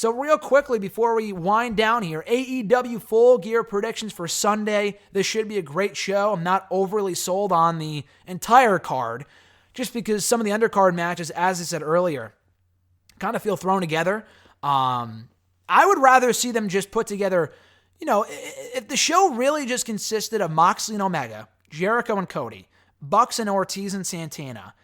So real quickly before we wind down here, AEW Full Gear predictions for Sunday. This should be a great show. I'm not overly sold on the entire card, just because some of the undercard matches, as I said earlier, kind of feel thrown together. I would rather see them just put together, if the show really just consisted of Moxley and Omega, Jericho and Cody, Bucks and Ortiz and Santana,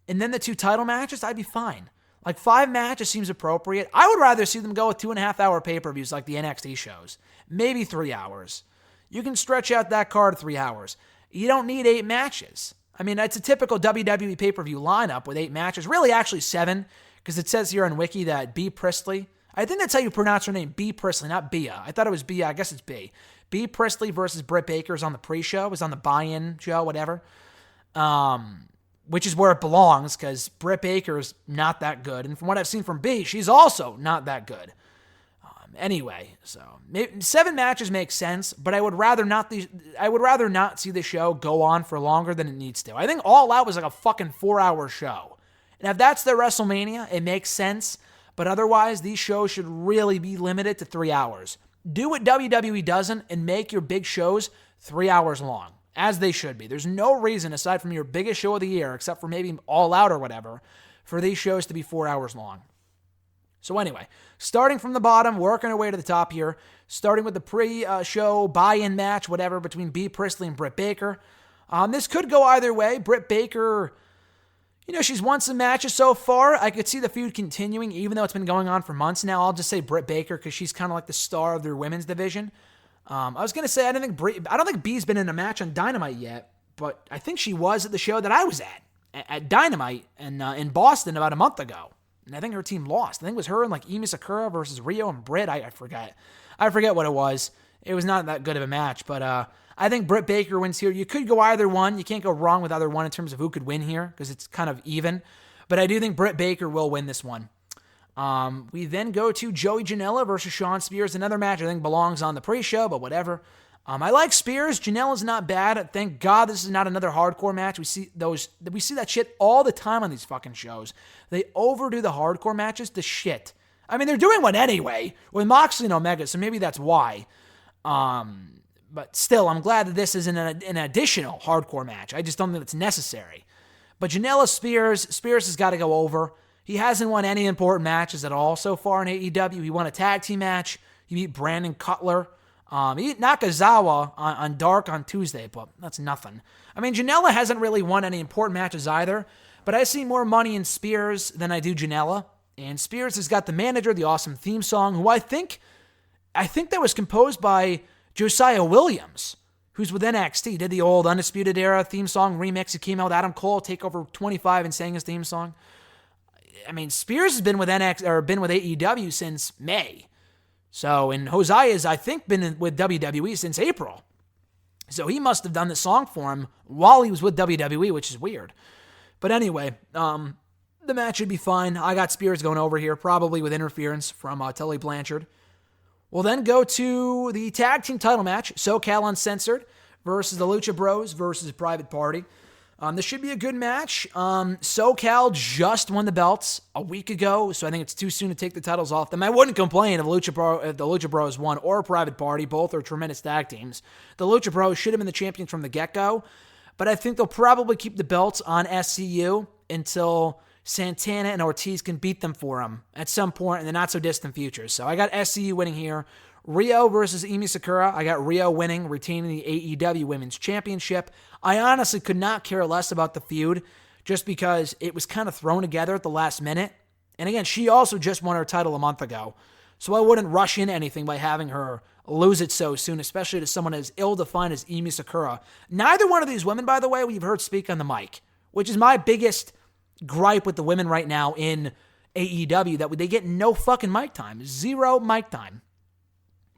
and then the 2 title matches, I'd be fine. Like 5 matches seems appropriate. I would rather see them go with 2.5-hour pay-per-views like the NXT shows. Maybe 3 hours. You can stretch out that card 3 hours. You don't need 8 matches. I mean, it's a typical WWE pay-per-view lineup with 8 matches. Really, actually 7, because it says here on Wiki that Bea Priestley, I think that's how you pronounce her name, Bea Priestley, not Bea. I thought it was Bea. I guess it's Bea. Bea Priestley versus Britt Baker is on the pre-show. It was on the buy-in show, whatever. Which is where it belongs, because Britt Baker's not that good. And from what I've seen from Bea, she's also not that good. Anyway, so 7 matches make sense, but I would rather not see the show go on for longer than it needs to. I think All Out was like a fucking 4-hour show. And if that's their WrestleMania, it makes sense. But otherwise, these shows should really be limited to 3 hours. Do what WWE doesn't and make your big shows 3 hours long, as they should be. There's no reason, aside from your biggest show of the year, except for maybe All Out or whatever, for these shows to be 4 hours long. So anyway, starting from the bottom, working our way to the top here, starting with the pre-show buy-in match, whatever, between Bea Priestley and Britt Baker. This could go either way. Britt Baker, she's won some matches so far. I could see the feud continuing, even though it's been going on for months now. I'll just say Britt Baker, because she's kind of like the star of their women's division. I was going to say, I don't think Bea's been in a match on Dynamite yet, but I think she was at the show that I was at Dynamite in Boston about a month ago. And I think her team lost. I think it was her and like Emi Sakura versus Rio and Britt. I forget. I forget what it was. It was not that good of a match, but I think Britt Baker wins here. You could go either one. You can't go wrong with either one in terms of who could win here, because it's kind of even. But I do think Britt Baker will win this one. We then go to Joey Janela versus Shawn Spears. Another match I think belongs on the pre-show, but whatever. I like Spears. Janela's not bad. Thank God this is not another hardcore match. We see that shit all the time on these fucking shows. They overdo the hardcore matches to shit. I mean, they're doing one anyway with Moxley and Omega, so maybe that's why. But still, I'm glad that this is an additional hardcore match. I just don't think it's necessary. But Janela Spears has got to go over. He hasn't won any important matches at all so far in AEW. He won a tag team match. He beat Brandon Cutler. He beat Nakazawa on Dark on Tuesday, but that's nothing. I mean, Janela hasn't really won any important matches either, but I see more money in Spears than I do Janela. And Spears has got the manager, the awesome theme song, who I think that was composed by Josiah Williams, who's with NXT. He did the old Undisputed Era theme song remix. He came out with Adam Cole, Takeover 25, and sang his theme song. I mean, Spears has been with AEW since May. So, and Hosea's, I think, been with WWE since April. So he must have done the song for him while he was with WWE, which is weird. But anyway, the match should be fine. I got Spears going over here, probably with interference from Tully Blanchard. We'll then go to the tag team title match, SoCal Uncensored versus the Lucha Bros versus Private Party. This should be a good match. SoCal just won the belts a week ago, so I think it's too soon to take the titles off them. I wouldn't complain if the Lucha Bros won or Private Party. Both are tremendous tag teams. The Lucha Bros should have been the champions from the get-go, but I think they'll probably keep the belts on SCU until Santana and Ortiz can beat them for them at some point in the not-so-distant future. So I got SCU winning here. Rio versus Emi Sakura. I got Rio winning, retaining the AEW Women's Championship. I honestly could not care less about the feud just because it was kind of thrown together at the last minute. And again, she also just won her title a month ago. So I wouldn't rush in anything by having her lose it so soon, especially to someone as ill-defined as Emi Sakura. Neither one of these women, by the way, we've heard speak on the mic, which is my biggest gripe with the women right now in AEW, that they get no fucking mic time. 0 mic time.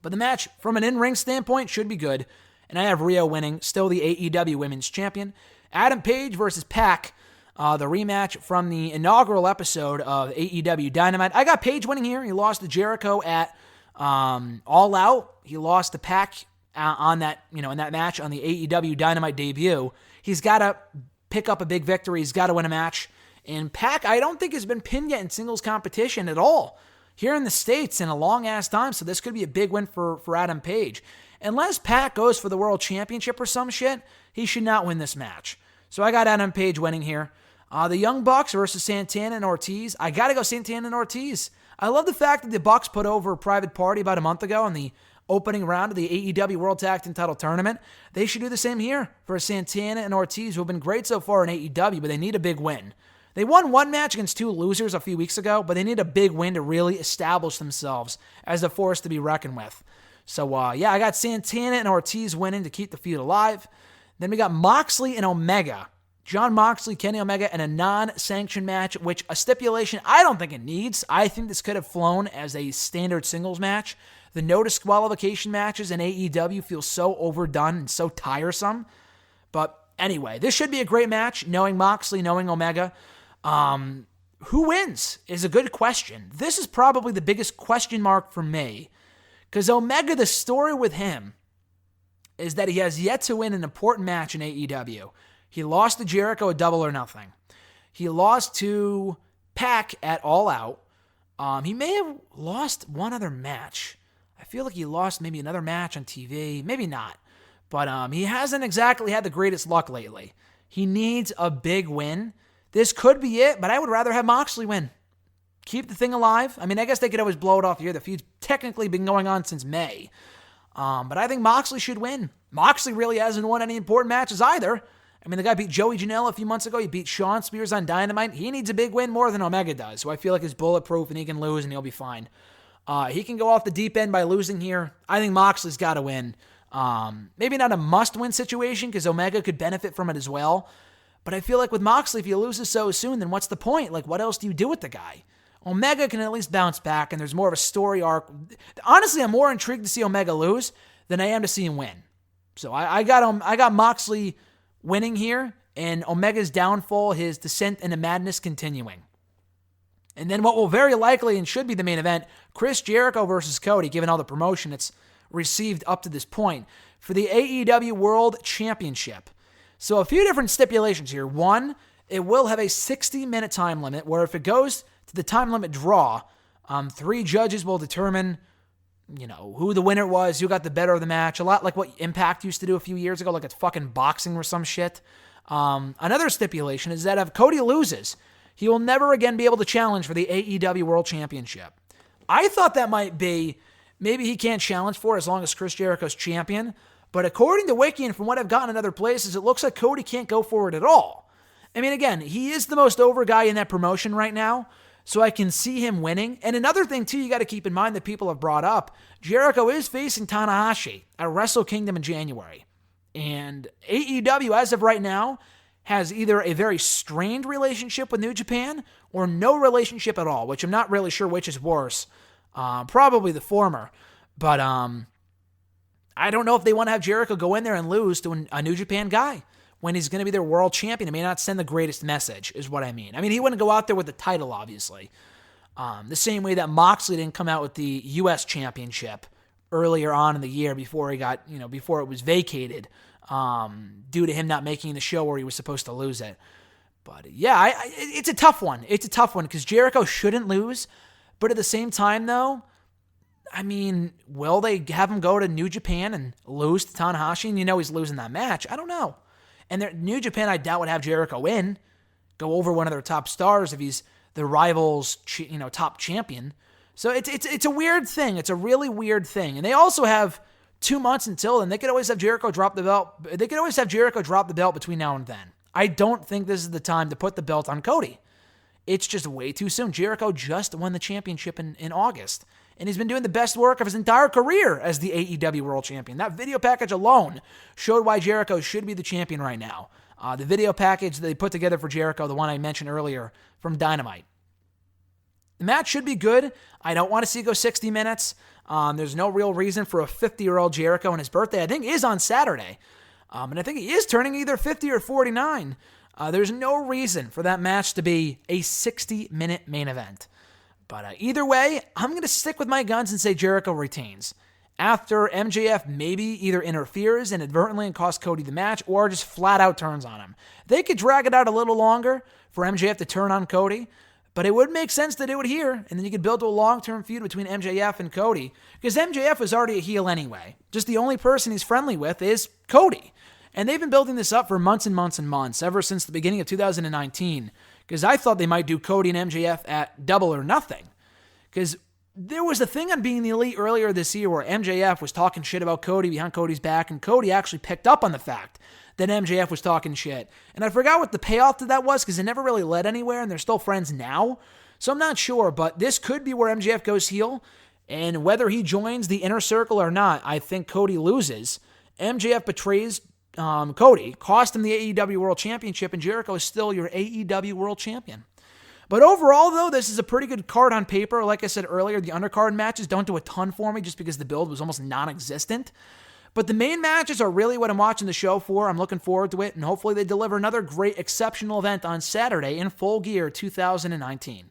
But the match, from an in-ring standpoint, should be good. And I have Rio winning, still the AEW Women's Champion. Adam Page versus Pac, the rematch from the inaugural episode of AEW Dynamite. I got Page winning here. He lost to Jericho at All Out. He lost to Pac on that, in that match on the AEW Dynamite debut. He's got to pick up a big victory. He's got to win a match. And Pac, I don't think has been pinned yet in singles competition at all. here in the States in a long-ass time, so this could be a big win for Adam Page. Unless Pat goes for the World Championship or some shit, he should not win this match. So I got Adam Page winning here. The Young Bucks versus Santana and Ortiz. I got to go Santana and Ortiz. I love the fact that the Bucks put over a Private Party about a month ago in the opening round of the AEW World Tag Team Title Tournament. They should do the same here for Santana and Ortiz, who have been great so far in AEW, but they need a big win. They won one match against two losers a few weeks ago, but they need a big win to really establish themselves as a force to be reckoned with. So, I got Santana and Ortiz winning to keep the feud alive. Then we got Moxley and Omega. Jon Moxley, Kenny Omega, in a non-sanctioned match, which a stipulation I don't think it needs. I think this could have flown as a standard singles match. The no disqualification matches in AEW feel so overdone and so tiresome. But anyway, this should be a great match, knowing Moxley, knowing Omega. Who wins is a good question. This is probably the biggest question mark for me. Because Omega, the story with him is that he has yet to win an important match in AEW. He lost to Jericho at Double or Nothing. He lost to Pac at All Out. He may have lost one other match. I feel like he lost maybe another match on TV. Maybe not. But he hasn't exactly had the greatest luck lately. He needs a big win. This could be it, but I would rather have Moxley win. Keep the thing alive. I mean, I guess they could always blow it off here. The feud's technically been going on since May. But I think Moxley should win. Moxley really hasn't won any important matches either. I mean, the guy beat Joey Janela a few months ago. He beat Shawn Spears on Dynamite. He needs a big win more than Omega does. So I feel like he's bulletproof and he can lose and he'll be fine. He can go off the deep end by losing here. I think Moxley's got to win. Maybe not a must-win situation because Omega could benefit from it as well. But I feel like with Moxley, if he loses so soon, then what's the point? Like, what else do you do with the guy? Omega can at least bounce back, and there's more of a story arc. Honestly, I'm more intrigued to see Omega lose than I am to see him win. So I got Moxley winning here, and Omega's downfall, his descent into madness continuing. And then what will very likely and should be the main event, Chris Jericho versus Cody, given all the promotion it's received up to this point, for the AEW World Championship. So a few different stipulations here. One, it will have a 60-minute time limit, where if it goes to the time limit draw, 3 judges will determine, who the winner was, who got the better of the match. A lot like what Impact used to do a few years ago, like it's fucking boxing or some shit. Another stipulation is that if Cody loses, he will never again be able to challenge for the AEW World Championship. I thought that might be, maybe he can't challenge for it as long as Chris Jericho's champion. But according to Wiki and from what I've gotten in other places, it looks like Cody can't go for it at all. I mean, again, he is the most over guy in that promotion right now, so I can see him winning. And another thing, too, you got to keep in mind that people have brought up, Jericho is facing Tanahashi at Wrestle Kingdom in January. And AEW, as of right now, has either a very strained relationship with New Japan or no relationship at all, which I'm not really sure which is worse. Probably the former. But I don't know if they want to have Jericho go in there and lose to a New Japan guy when he's going to be their world champion. It may not send the greatest message, is what I mean. I mean, he wouldn't go out there with the title, obviously. The same way that Moxley didn't come out with the U.S. championship earlier on in the year before he got, before it was vacated due to him not making the show where he was supposed to lose it. But yeah, it's a tough one. It's a tough one because Jericho shouldn't lose. But at the same time, though, I mean, will they have him go to New Japan and lose to Tanahashi? And he's losing that match. I don't know. And New Japan, I doubt, would have Jericho win, go over one of their top stars if he's the rival's, top champion. So it's a weird thing. It's a really weird thing. And they also have 2 months until then. They could always have Jericho drop the belt. They could always have Jericho drop the belt between now and then. I don't think this is the time to put the belt on Cody. It's just way too soon. Jericho just won the championship in August. And he's been doing the best work of his entire career as the AEW World Champion. That video package alone showed why Jericho should be the champion right now. The video package that they put together for Jericho, the one I mentioned earlier from Dynamite. The match should be good. I don't want to see it go 60 minutes. There's no real reason for a 50-year-old Jericho, and his birthday, I think, is on Saturday. And I think he is turning either 50 or 49. There's no reason for that match to be a 60-minute main event. But either way, I'm going to stick with my guns and say Jericho retains. After MJF maybe either interferes inadvertently and costs Cody the match or just flat out turns on him. They could drag it out a little longer for MJF to turn on Cody, But it would make sense to do it here, and then you could build to a long-term feud between MJF and Cody, because MJF is already a heel anyway. Just the only person he's friendly with is Cody. And they've been building this up for months and months and months, ever since the beginning of 2019, because I thought they might do Cody and MJF at Double or Nothing. Because there was a thing on Being the Elite earlier this year where MJF was talking shit about Cody behind Cody's back, and Cody actually picked up on the fact that MJF was talking shit. And I forgot what the payoff to that was, because it never really led anywhere, and they're still friends now. So I'm not sure, but this could be where MJF goes heel, and whether he joins the Inner Circle or not, I think Cody loses. MJF betrays Cody, cost him the AEW World Championship, and Jericho is still your AEW World Champion. But overall, though, this is a pretty good card on paper. Like I said earlier, the undercard matches don't do a ton for me just because the build was almost non-existent. But the main matches are really what I'm watching the show for. I'm looking forward to it, and hopefully they deliver another great, exceptional event on Saturday in Full Gear 2019.